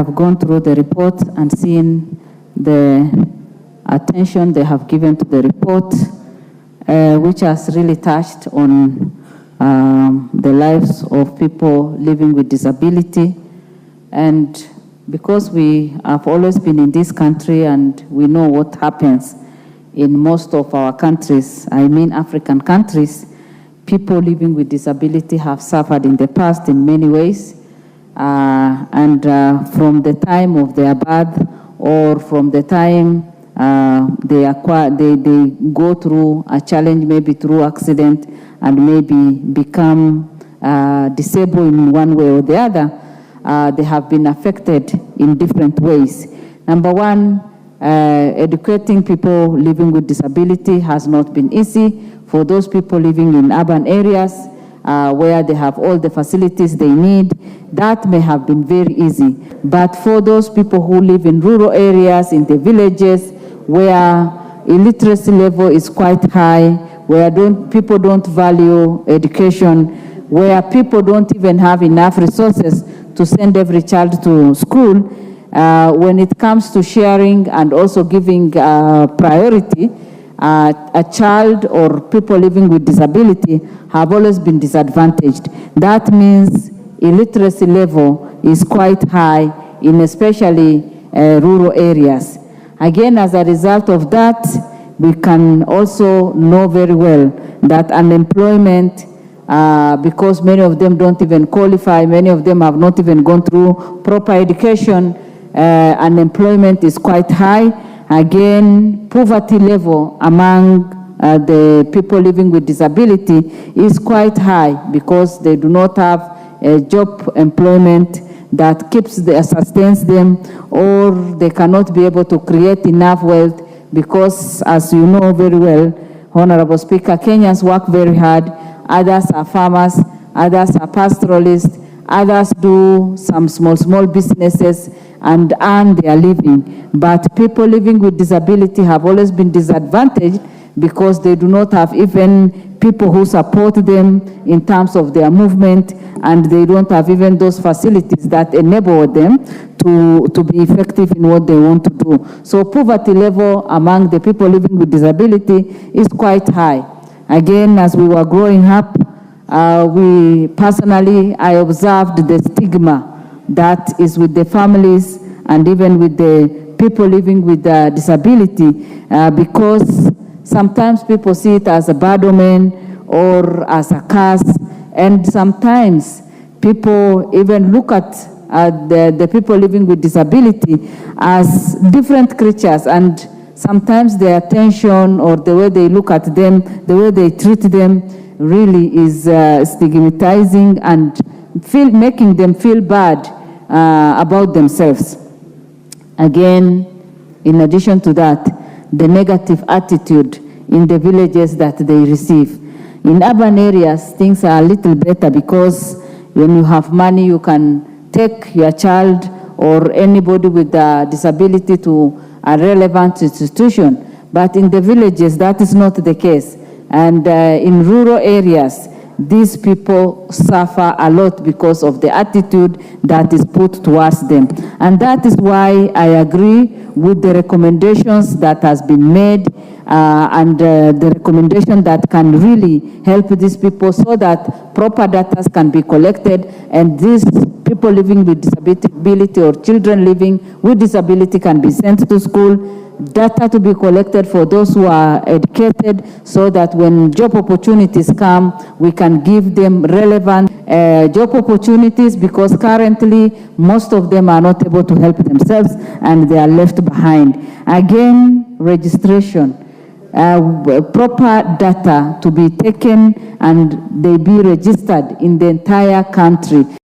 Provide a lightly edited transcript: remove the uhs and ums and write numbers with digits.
have gone through the report and seen the attention they have given to the report, which has really touched on the lives of people living with disability. And because we have always been in this country and we know what happens in most of our countries, I mean African countries, people living with disability have suffered in the past in many ways. And from the time of their birth or from the time they go through a challenge, maybe through accident, and maybe become disabled in one way or the other, they have been affected in different ways. Number one, educating people living with disability has not been easy. For those people living in urban areas where they have all the facilities they need, that may have been very easy. But for those people who live in rural areas, in the villages, where illiteracy level is quite high, where people don't value education, where people don't even have enough resources to send every child to school, when it comes to sharing and also giving priority, a child or people living with disability have always been disadvantaged. That means illiteracy level is quite high in especially rural areas. Again, as a result of that, we can also know very well that unemployment, because many of them don't even qualify, many of them have not even gone through proper education, unemployment is quite high. Again, poverty level among the people living with disability is quite high because they do not have a job employment that sustains them, or they cannot be able to create enough wealth because, as you know very well, Honorable Speaker, Kenyans work very hard. Others are farmers, others are pastoralists, others do some small businesses and earn their living. But people living with disability have always been disadvantaged because they do not have even people who support them in terms of their movement, and they don't have even those facilities that enable them to be effective in what they want to do. So poverty level among the people living with disability is quite high. Again, as we were growing up, I observed the stigma that is with the families and even with the people living with disability, because sometimes people see it as a bad omen or as a curse, and sometimes people even look at the people living with disability as different creatures, and sometimes their attention or the way they look at them, the way they treat them, really is stigmatizing and making them feel bad about themselves. Again, in addition to that, the negative attitude in the villages that they receive. In urban areas, things are a little better because when you have money, you can take your child or anybody with a disability to a relevant institution. But in the villages, that is not the case. And in rural areas, these people suffer a lot because of the attitude that is put towards them. And that is why I agree with the recommendations that has been made and the recommendation that can really help these people so that proper data can be collected, and these people living with disability or children living with disability can be sent to school, data to be collected for those who are educated, so that when job opportunities come, we can give them relevant job opportunities, because currently most of them are not able to help themselves and they are left behind. Again, registration. Proper data to be taken and they be registered in the entire country.